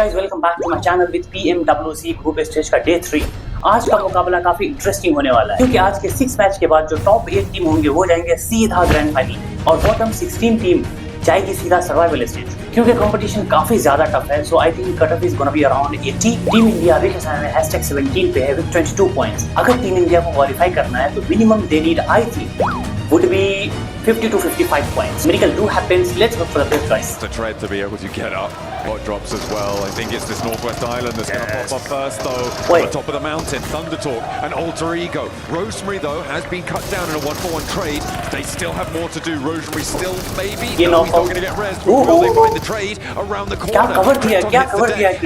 guys, welcome back to my channel with PMWC group stage का day 3। आज का मुकाबला काफी इंटरेस्टिंग होने वाला है क्योंकि आज के 6 मैच के बाद जो टॉप 8 टीम होंगे वो जाएंगे सीधा ग्रैंड फाइनल और बॉटम 16 टीम जाएगी सीधा सर्वाइवल स्टेज। क्योंकि कंपटीशन काफी ज्यादा टफ है, so I think cut off is gonna be around 80। Team India अभी के समय में #17 पे है विद 22 पॉइंट्स। अगर टीम इंडिया को क्वालिफाई करना है तो minimum they need I think would be 50 to 55 points. Miracle do happens. Let's look for the best guys. The tread to be able to get up. What drops as well. I think it's this Northwest Island that's going to pop up first though. Wait. On the top of the mountain, Thunder Talk and Alter Ego. Rosemary though has been cut down in a 1-for-1 trade. They still have more to do. Rosemary still maybe. No, he's not going to get rest. Will they find the trade around the corner?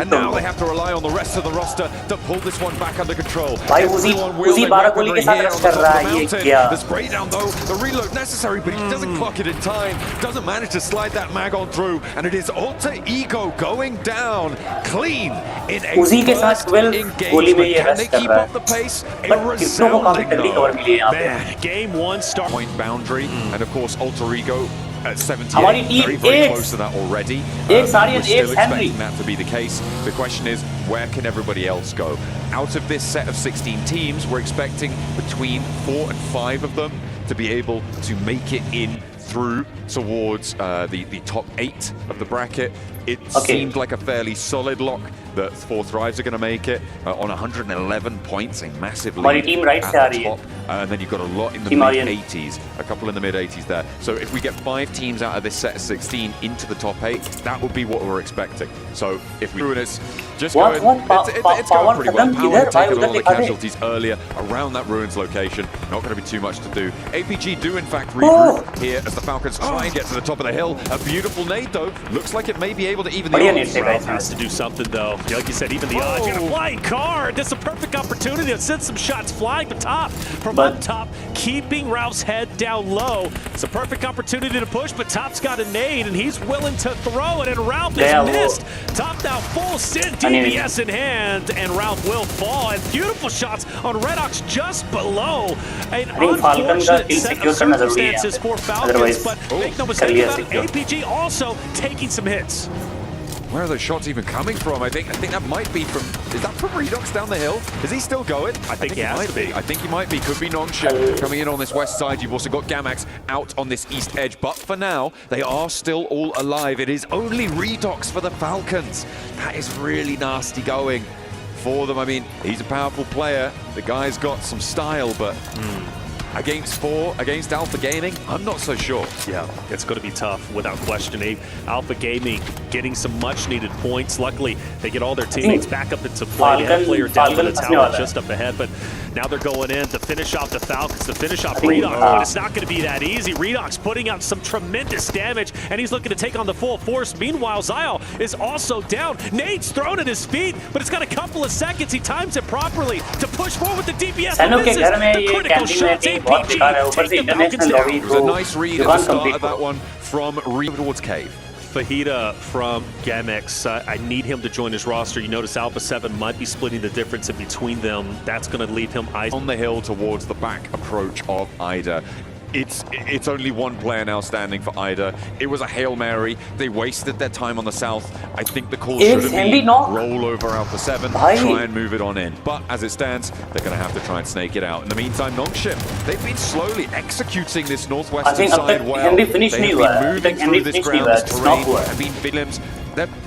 And now they have to rely on the rest of the roster to pull this one back under control. Uzi 12 गोली के साथ rush कर रहा है ये क्या? The spray down though, the reload necessary, but he doesn't clock it in time. Doesn't manage to slide that mag on through, and it is Alter Ego going down clean in a Uzi के साथ 12 गोली में ये rush कर रहा है। the pace? But कितनों को काफी तगड़ी कवर मिली है यहाँ पे। Game 1 start point boundary, and of course Alter Ego at 78, हमारी team very close to that already. एक Aryan, we're still एक Henry. expecting that to be the case. The question is, where can everybody else go? Out of this set of 16 teams, we're expecting between 4 and 5 of them to be able to make it in through towards the top 8 of the bracket. It seemed like a fairly solid lock that 4 Thrives are going to make it on 111 points, a massive lead right at the top. And then you've got a lot in the mid-80s, a couple in the mid-80s there. So if we get 5 teams out of this set of 16 into the top 8, that would be what we're expecting. So if we ruin it, just going, it's going pretty well. Power have taken a lot of the casualties earlier around that ruins location. Not going to be too much to do. APG do in fact regroup here as the Falcons try and get to the top of the hill. A beautiful nade though. Looks like it may be able to even the odds. Ralph has to do something though. Like you said, even the odds. Got a flying car. This is a perfect opportunity to send some shots flying to top. From up top, keeping Ralph's head down low. It's a perfect opportunity to push, but Top's got a nade and he's willing to throw it, and Ralph is missed. Top now full send DPS in hand, and Ralph will fall. And beautiful shots on Red Ox just below. An unfortunate set of circumstances for Falcons, but make no mistake about it, APG also taking some hits. Where are those shots even coming from? I think that might be from. Is that from Redox down the hill? Is he still going? I think he has to be. I think he might be. Could be Nongshim coming in on this west side. You've also got Gamax out on this east edge. But for now, they are still all alive. It is only Redox for the Falcons. That is really nasty going for them. I mean, he's a powerful player. The guy's got some style, but against 4, against Alpha Gaming, I'm not so sure. Yeah, it's going to be tough without questioning. Alpha Gaming getting some much needed points. Luckily, they get all their teammates back up into play. They have a player down in the tower just up ahead, but now they're going in to finish off the Falcons, to finish off Redox, but it's not going to be that easy. Redox putting out some tremendous damage, and he's looking to take on the full force. Meanwhile, Zyle is also down. Nate's thrown at his feet, but it's got a couple of seconds. He times it properly to push forward with the DPS. This is the critical shots. APG take the Falcons down. It was a nice read at the start of that one from Reed towards Cave. Fajita from Gamex, I need him to join his roster. You notice Alpha 7 might be splitting the difference in between them. That's going to leave him on the hill towards the back approach of Ida. It's only one player now standing for Ida. It was a Hail Mary. They wasted their time on the south. I think the call should have been roll over Alpha 7, try and move it on in. But as it stands, they're going to have to try and snake it out. In the meantime, Nongshim, they've been slowly executing this northwestern side well. They've been moving through this ground, this terrain, and been Willems.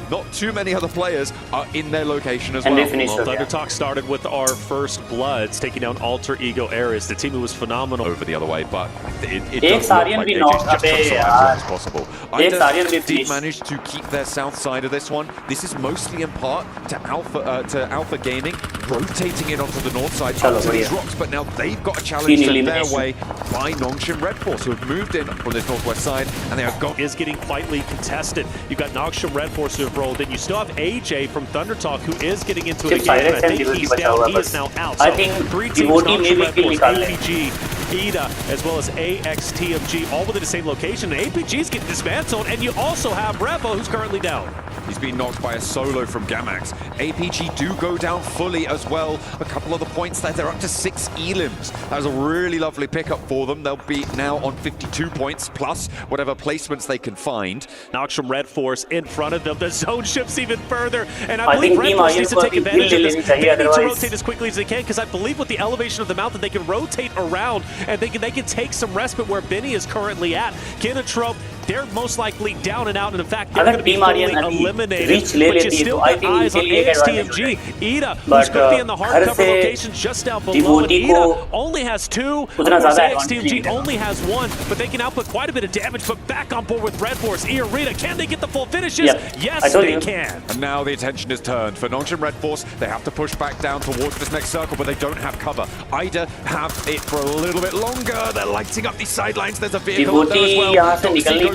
Not too many other players are in their location as well. Well, Thunder Talk started with our first Bloods, taking down Alter Ego Ares. The team who was phenomenal. Over the other way, but it does look like they just took as much as possible. Ida did manage to keep their south side of this one. This is mostly in part to Alpha Gaming, rotating it onto the north side onto these rocks, but now they've got a challenge sent their way by Nongshim Red Force, who have moved in from this northwest side, and they are gone. Is getting tightly contested. You've got Nongshim Red Force who have rolled in. You still have AJ from Thunder Talk who is getting into it again. I think he's down. He is now out. So 3 teams, Nongshim Red Force, APG, Ida, as well as AXTMG, all within the same location. And APG is getting dismantled, and you also have Revo who's currently down. He's been knocked by a solo from Gamax. APG do go down fully as well. A couple of the points there, they're up to 6 elims. That was a really lovely pickup for them. They'll be now on 52 points, plus whatever placements they can find. Knocks from Red Force in front of them. The zone shifts even further, and I believe Red Force needs to take advantage of this. They need to rotate as quickly as they can, because I believe with the elevation of the mountain, they can rotate around, and they can take some respite where Benny is currently at. Kinotrope, they're most likely down and out, and in fact, they're going to be fully eliminated. But you still got eyes on AXTMG. Ida, who's going to be in the hard cover location just down below, and Ida only has 2. AXTMG only has 1, but they can output quite a bit of damage. But back on board with Red Force, Irina, can they get the full finishes? Yes, they can. And now the attention is turned. For Nongshim Red Force, they have to push back down towards this next circle, but they don't have cover. Ida have it for a little bit longer. They're lighting up these sidelines. There's a vehicle up there as well.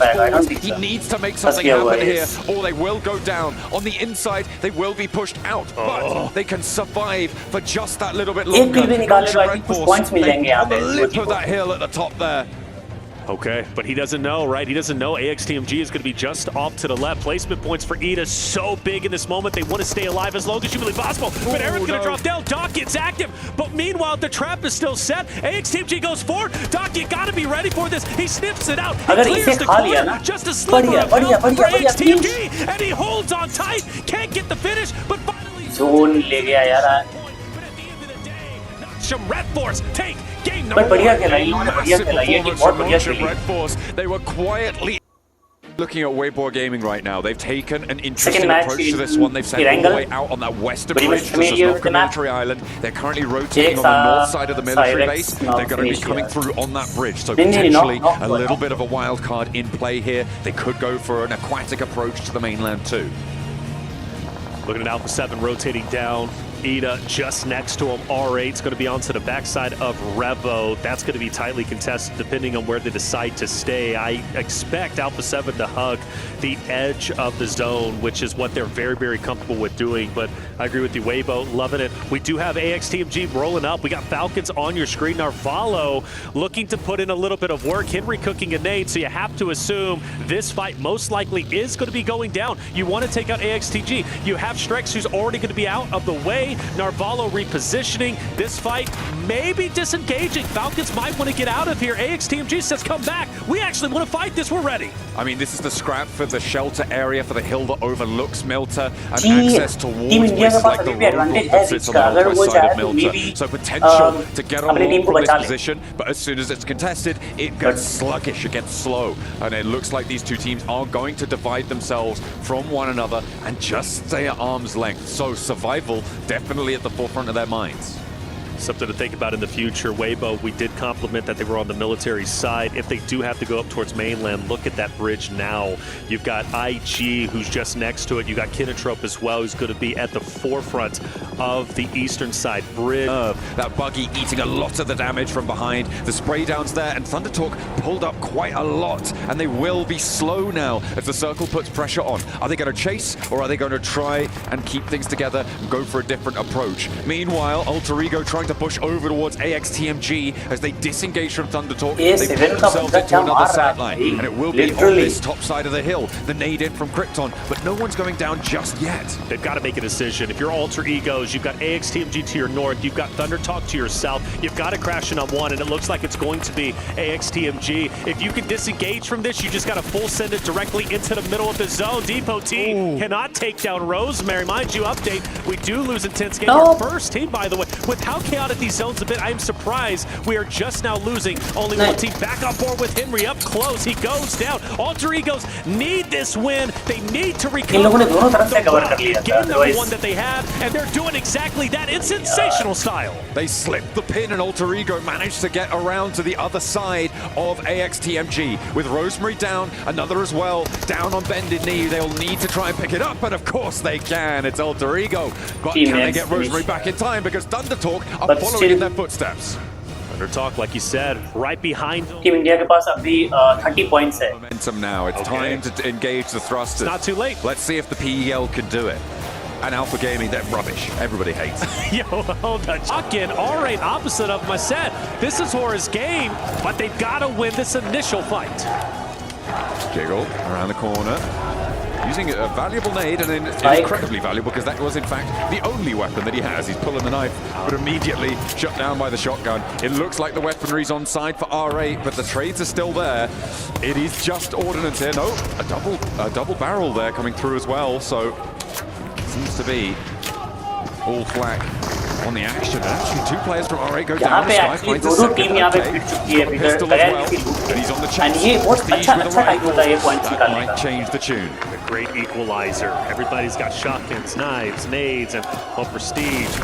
He needs to make something happen here, or they will go down. On the inside, they will be pushed out, but they can survive for just that little bit longer. Red Force, on the lip of that hill at the top there. Okay, but he doesn't know, right? He doesn't know AXTMG is going to be just off to the left. Placement points for Ida so big in this moment. They want to stay alive as long as humanly possible. But Aaron's going to drop down. Doc gets active. But meanwhile, the trap is still set. AXTMG goes forward. Doc, you got to be ready for this. He sniffs it out. He clears the corner. Just a sliver of health for AXTMG. And he holds on tight. Can't get the finish, but finally... Zone le gaya yaar. But at the end of the day, Nongshim Red Force take game But number 1. Red Force, they were quietly looking at Weibo Gaming right now. They've taken an interesting approach to this one. They've sent all the way out on that western bridge to Sosnovka military island. They're currently rotating on the north side of the military base. They're going to be coming through on that bridge, so potentially a little bit of a wild card in play here. They could go for an aquatic approach to the mainland too. Looking at Alpha 7 rotating down. Ida just next to him. R8's going to be onto the backside of Revo. That's going to be tightly contested depending on where they decide to stay. I expect Alpha 7 to hug the edge of the zone, which is what they're very, very comfortable with doing. But I agree with you, Weibo, loving it. We do have AXTMG rolling up. We got Falcons on your screen. Narvalo looking to put in a little bit of work. Henry cooking a nade, so you have to assume this fight most likely is going to be going down. You want to take out AXTG. You have Strex, who's already going to be out of the way. Narvalo repositioning. This fight may be disengaging. Falcons might want to get out of here. AXTMG says, come back. We actually want to fight this. We're ready. I mean, this is the scrap for the shelter area for the hill that overlooks Milta and access towards places like the roadblock that sits on the northwest side of Milta. So potential to get on from this position, but as soon as it's contested, it gets sluggish, it gets slow. And it looks like these two teams are going to divide themselves from one another and just stay at arm's length. So survival definitely at the forefront of their minds. Something to think about in the future. Weibo, we did compliment that they were on the military side. If they do have to go up towards mainland, look at that bridge now. You've got IG, who's just next to it. You got Kinotrope as well, who's going to be at the forefront of the eastern side bridge. That buggy eating a lot of the damage from behind. The spray downs there, and Thundertalk pulled up quite a lot, and they will be slow now as the circle puts pressure on. Are they going to chase, or are they going to try and keep things together and go for a different approach? Meanwhile, Alter Ego trying to push over towards AXTMG as they disengage from Thundertalk. They put themselves into another sideline, and it will be on this top side of the hill. The nade in from Krypton, but no one's going down just yet. They've got to make a decision. If you're Alter Egos, you've got AXTMG to your north, you've got Thundertalk to your south, you've got to crash in on one, and it looks like it's going to be AXTMG. If you can disengage from this, you just got to full send it directly into the middle of the zone. Depot T cannot take down Rosemary. Mind you, update, we do lose intense game. Our first team, by the way, with how chaotic these zones a bit, I am surprised we are just now losing. Only one team back on board with Henry up close. He goes down. Alter Egos need this win. They need to recover game number 1 that they had, and they're doing exactly that in sensational style. They slipped the pin, and Alter Ego managed to get around to the other side of AXTMG. With Rosemary down, another as well, down on bended knee. They'll need to try and pick it up, and of course they can. It's Alter Ego. But can they get Rosemary back in time? Because Thundertalk are following in their footsteps. Thundertalk, like you said, right behind them. Team India के पास अभी 30 points है. Momentum now. It's time to engage the thrusters. It's not too late. Let's see if the PEL can do it. And Alpha Gaming, they're rubbish. Everybody hates it. Yo, hold on. Again, R8 opposite of my set. This is Hora's game, but they've got to win this initial fight. Jiggle around the corner. using a valuable nade, and then incredibly valuable because that was in fact the only weapon that he has. He's pulling the knife, but immediately shut down by the shotgun. It looks like the weaponry's on side for R8, but the trades are still there. It is just ordnance here. No, a double barrel there coming through as well. So seems to be all flak on the action. Actually, two players from R8 go down. दोनों team यहाँ पे fit चुकी है Peter करेल की लूट and ये बहुत अच्छा टाइम होता है ये पॉइंट्स निकालने का. Change the tune. A great equalizer. Everybody's got shotguns, knives, nades, and prestige.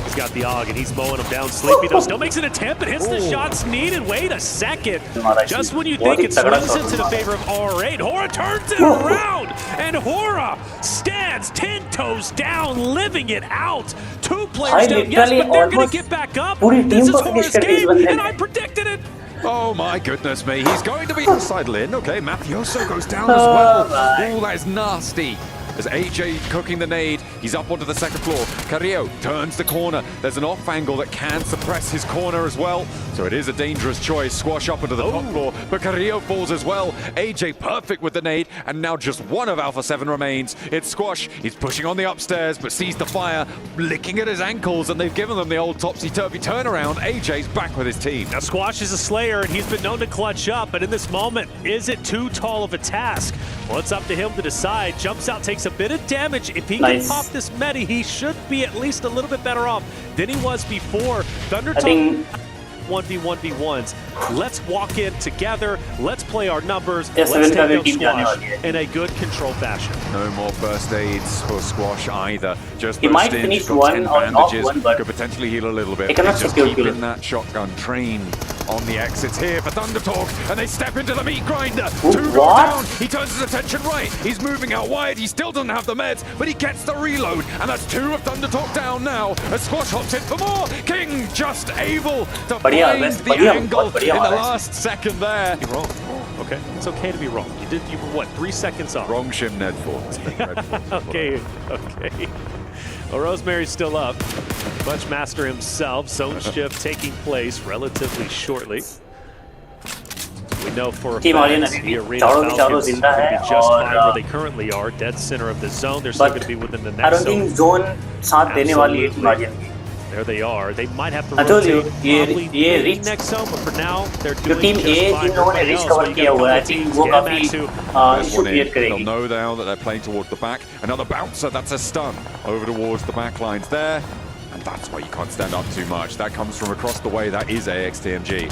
He's got the AUG and he's mowing them down. Sleepy though still makes an attempt but hits the shots needed. Wait a second. Just when you think it swings into the favor of R8, Hora turns it around and Hora stands 10 toes down, living it out. Two players down, yes, but they're going to get back up. This is Hora's game, and I predicted it. Oh my goodness me, he's going to be outside in. Okay, Mafioso goes down as well. Oh, that is nasty. As AJ cooking the nade, he's up onto the second floor. Carrillo turns the corner. There's an off angle that can suppress his corner as well. So it is a dangerous choice. Squash up onto the top floor, but Carrillo falls as well. AJ perfect with the nade, and now just one of Alpha 7 remains. It's Squash. He's pushing on the upstairs, but sees the fire, licking at his ankles, and they've given them the old topsy-turvy turnaround. AJ's back with his team. Now Squash is a slayer, and he's been known to clutch up, but in this moment, is it too tall of a task? Well, it's up to him to decide. Jumps out, takes a bit of damage. If he can pop this medi, he should be at least a little bit better off than he was before. Thundertop 1v1v1s. Let's walk in together. Let's play our numbers. Let's take down Squash in a good control fashion. No more first aids for Squash either. Just he might finish one or off one, but could potentially heal a little bit. He cannot just keeping that shotgun trained on the exits here for Thundertalk, and they step into the meat grinder. Two go down. He turns his attention right. He's moving out wide. He still doesn't have the meds, but he gets the reload, and that's two of Thundertalk down now. As Squash hops in for more. King just able to find the angle in the last second there. You're wrong. Okay, it's okay to be wrong. You were what, 3 seconds off? Wrong shim Ned for. Okay. Well, Rosemary's still up. Bunchmaster himself, zone shift taking place relatively shortly. We know for a fact the Arena Falcons will be just fine where they currently are, dead center of the zone. They're still going to be within the next zone. I don't think zone साथ देने वाली है Team Aryan की. There they are. They might have to rotate probably the next zone, but for now they're doing just fine. Everybody else, when you get a team, they'll know now that they're playing towards the back. Another bouncer, that's a stun over towards the back lines there. And that's why you can't stand up too much. That comes from across the way. That is AXTMG.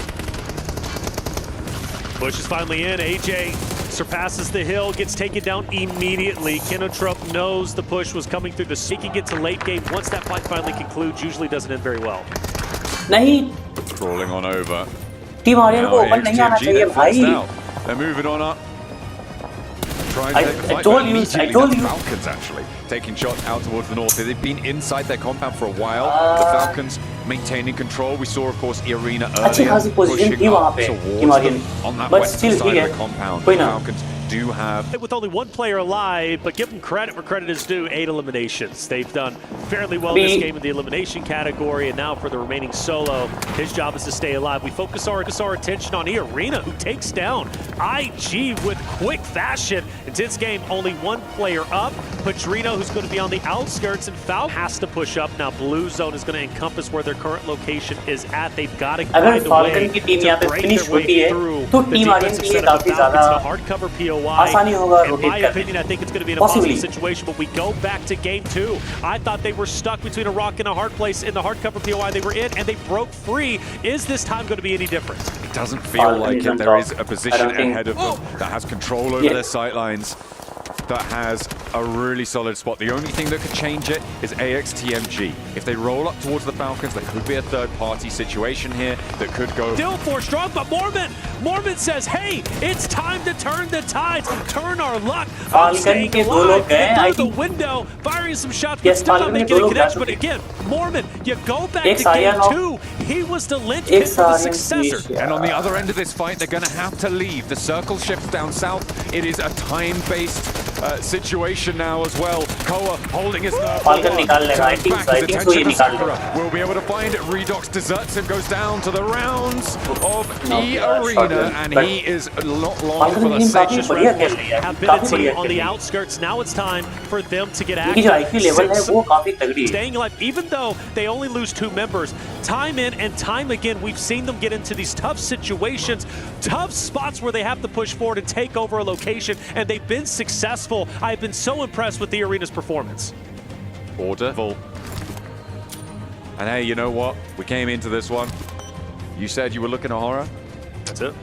Push is finally in. AJ surpasses the hill, gets taken down immediately. Kenotrope knows the push was coming through the he can get to late game. Once that fight finally concludes, usually doesn't end very well. नहीं. Crawling on over. Team Aryan को open नहीं आना चाहिए भाई. They're moving on up. I told you. Falcons actually taking shots out towards the north. They've been inside their compound for a while. The Falcons maintaining control. We saw, of course, Arena earlier pushing up towards them on that western side of the compound. The Falcons do have... With only one player alive, but give them credit where credit is due, 8 eliminations. They've done fairly well this game in the elimination category, and now for the remaining solo, his job is to stay alive. We focus our attention on Arena, who takes down IG with quick fashion. Intense game, only one player up. Patrino, who's going to be on the outskirts, and Falcon has to push up. Now blue zone is going to encompass where their current location is at. They've got to find a way to break their way through the defensive set of the Falcons. The hard cover POI. In my opinion, I think it's going to be an impossible situation, but we go back to game 2. I thought they were stuck between a rock and a hard place in the hard cover POI they were in, and they broke free. Is this time going to be any different? It doesn't feel like it. There is a position ahead of them that has control over their sightlines, that has a really solid spot. The only thing that could change it is AXTMG. If they roll up towards the Falcons, there could be a third-party situation here that could go... Still 4 strong, but Mormon says, hey, it's time to turn the tides, turn our luck. I'm staying alive through the window, firing some shots, but still not making a connection. But again, Mormon, you go back to game 2. He was the linchpin for the successor. And on the other end of this fight, they're going to have to leave. The circle shifts down south. It is a time-based situation now as well. Koa holding his nerve. Falcon निकाल लेगा, I think so ये निकाल लेगा. We'll be able to find it. Redox deserts him, goes down to the rounds of E-Arena, and he is not long for the safest ability on the outskirts. Now it's time for them to get active. Staying alive, even though they only lose 2 members, time in and time again, we've seen them get into these tough situations, tough spots where they have to push forward and take over a location, and they've been successful. I've been so impressed with the Arena's performance. Order. And hey, you know what? We came into this one. You said you were looking at horror? That's it.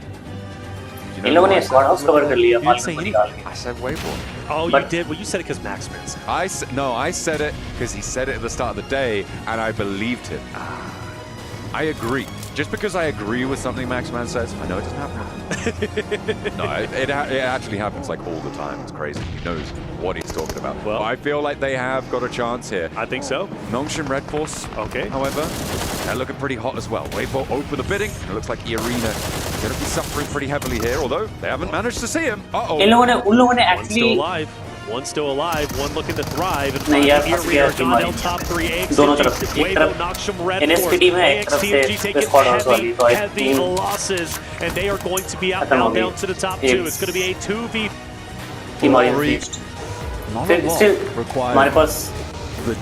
इन लोगों ने squad house cover कर लिया falcon को निकाल के. I said Weibo. Oh, you did? Well, you said it because Max meant it. I said it because he said it at the start of the day, and I believed him. I agree. Just because I agree with something Maxman says, I know it doesn't happen. No, it actually happens like all the time. It's crazy. He knows what he's talking about. Well, I feel like they have got a chance here. I think so. Nongshim Red Force, okay. However, they're looking pretty hot as well. Weibo open the bidding. It looks like Arena going to be suffering pretty heavily here, although they haven't managed to see him. Uh-oh. उन लोगों ने actually One still alive, one looking to thrive. And नहीं यार फंस गया team वाली. दोनों तरफ से एक तरफ NSP टीम है, एक तरफ से स्क्वाड हाउस वाली. तो I think losses, and they are going to be outbound down to the top 2. It's going to be a 2v. Team Aryan reached. Still हमारे पास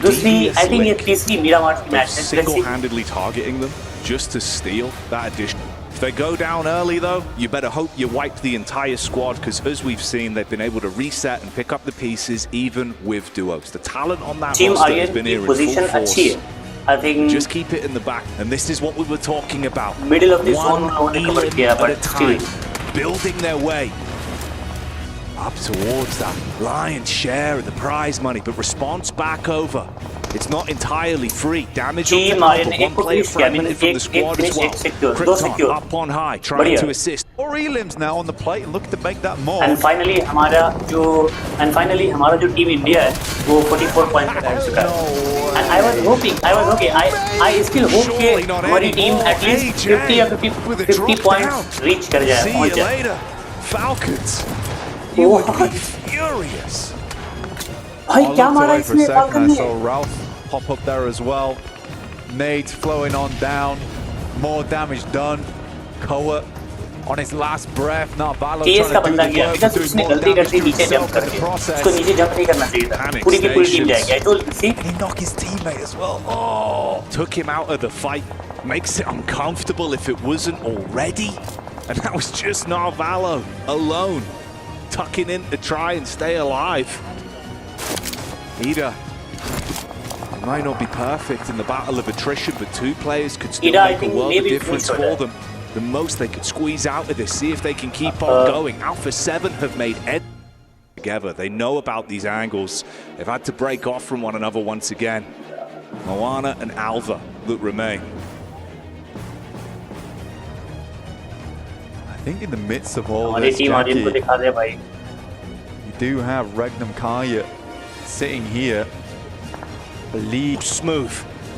दूसरी I think ये तीसरी मीरा मार्च की मैच है. Single-handedly targeting them just to steal that addition. If they go down early, though, you better hope you wipe the entire squad, because as we've seen, they've been able to reset and pick up the pieces, even with duos. The talent on that roster has been here in full force. I think just keep it in the back, and this is what we were talking about. Middle of the zone, at a time, building their way up towards that lion's share of the prize money, but response back over. It's not entirely free. Damage on the top, but one player fragmented from the squad as well. Krypton up on high, trying to assist. 4 elims now on the plate and looking to make that more. And finally, हमारा जो team India है, वो 44 points का कर चुका है. And I was hoping, I still hope कि हमारी team at least 50 or 50 points reach कर जाए. See you later, Falcons. You would be furious. भाई क्या मारा इसने फाल्कन ने? I saw Ralph pop up there as well. Nades flowing on down. More damage done. Koa on his last breath. Not Valo का बंदा गया. Because उसने गलती करके नीचे जंप कर दिया. उसको नीचे जंप नहीं करना चाहिए था. पूरी की पूरी टीम जाएगी. I told you, see? He knocked his teammate as well. Oh, took him out of the fight. Makes it uncomfortable if it wasn't already. And that was just Narvalo alone, tucking in to try and stay alive. Ida, it might not be perfect in the battle of attrition, but 2 players could still make a world of difference for them. The most they could squeeze out of this, see if they can keep on going. Alpha 7 have made together. They know about these angles. They've had to break off from one another once again. Moana and Alva that remain. I think in the midst of all this, Jackie, you do have Regnum Kaya sitting here. Lead smooth.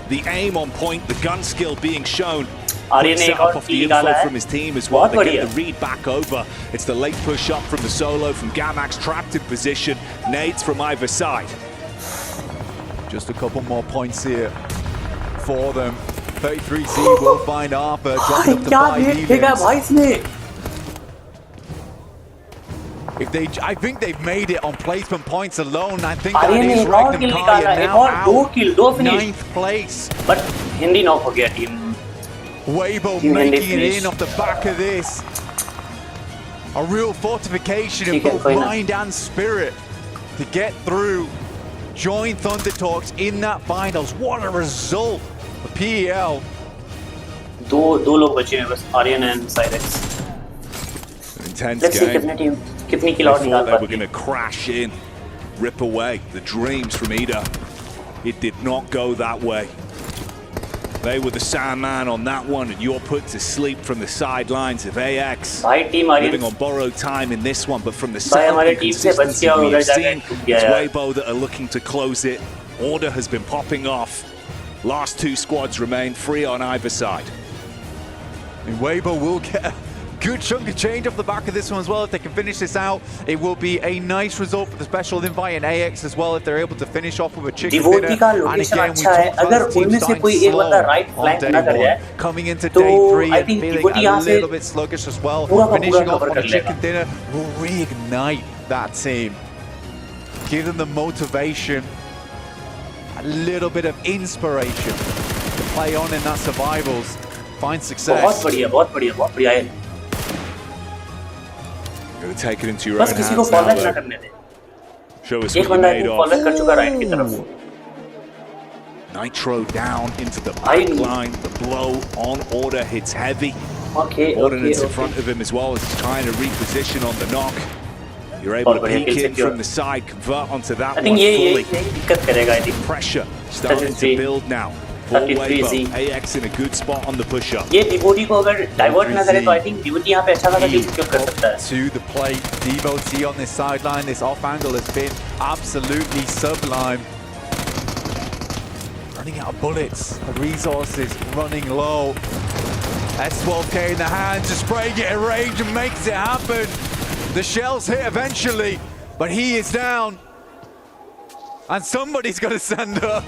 The aim on point, the gun skill being shown. Aryan ने एक और off the info from his team as well. They get the read back over. It's the late push up from the solo from Gamax, trapped in position. Nades from either side. Just a couple more points here for them. 33C will find Arthur. Dropped up to 5 elims. I think they've made it on placement points alone. I think that is Regnum Kaya now out 9th place. But Hindi knock हो गया team. Weibo making it in off the back of this. A real fortification in both mind and spirit to get through. Join Thunder Talks in that finals. What a result for PEL. दो लोग बचे हैं बस, Aryan and Cyrex. Intense Let's see game. कितनी किल और निकाल पाती है. They were going to crash in, rip away the dreams from Ida. It did not go that way. They were the Sandman on that one, and you're put to sleep from the sidelines of AX. Living on borrowed time in this one, but from the sound and consistency we have seen, it's Weibo that are looking to close it. Order has been popping off. Last 2 squads remain free on either side. And Weibo will get good chunk of change off the back of this one as well. If they can finish this out, it will be a nice result for the special invite and AX as well if they're able to finish off with a chicken dinner. And again, we talked about the team starting slow on day one. Coming into day 3 and feeling a little bit sluggish as well. Finishing off on a chicken dinner will reignite that team. Give them the motivation, a little bit of inspiration to play on in that survivals, find success. बहुत बढ़िया, बहुत बढ़िया, बहुत बढ़िया है. You're gonna take it into your own बस किसी hands को now, फॉरवर्ड ना though. करने दे. Show us एक what you बंदा made को of. फॉरवर्ड कर चुका राइट की तरफ. Nitro down into the back line. The blow on order hits heavy. Ordnance in front of him as well as he's trying to reposition on the knock. You're able to peek in from the side, convert onto that one fully. दिक्कत करेगा I think. Pressure starting to build now. For Weibo, AX in a good spot on the push-up. ये devotee को अगर divert ना करे तो I think devotee यहाँ पे अच्छा खासा किल सिक्योर कर सकता है. To the plate, Devotee on this sideline. This off angle has been absolutely sublime. Running out of bullets, resources running low. S12K in the hand, just spraying it at range and makes it happen. The shells hit eventually, but he is down. And somebody's got to stand up.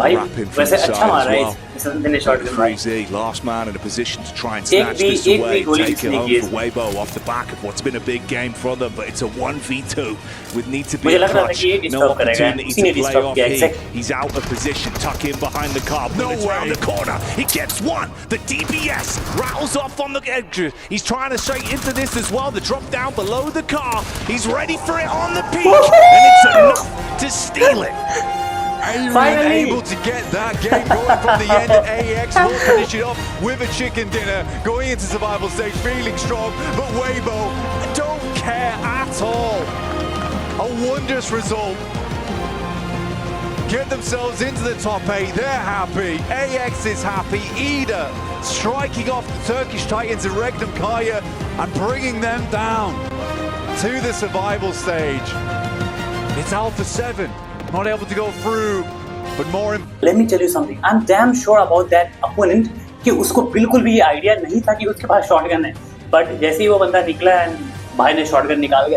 भाई वैसे अच्छा मारा है इस ने shot में भाई. Last man in a position to try and snatch this away, take it home for Weibo off the back of what's been a big game for them, but it's a 1v2 with need to be a clutch. No opportunity to play off here. He's out of position, tuck in behind the car, bullets round the corner. He gets one. The DBS rattles off on the edge. He's trying to straight into this as well. The drop down below the car. He's ready for it on the peak, and it's enough to steal it. Aryan able to get that game going from the end. AX will finish it off with a chicken dinner, going into survival stage, feeling strong, but Weibo don't care at all. A wondrous result. Get themselves into the top 8, they're happy, AX is happy, Ida striking off the Turkish Titans in Regnum Kaya and bringing them down to the survival stage. It's Alpha 7. Not able to go through, but more. Let me tell you something. I'm damn sure about that opponent कि उसको बिल्कुल भी ये idea नहीं था कि उसके पास shotgun है. बट जैसे ही वो बंदा निकला भाई ने शॉटगन निकाल के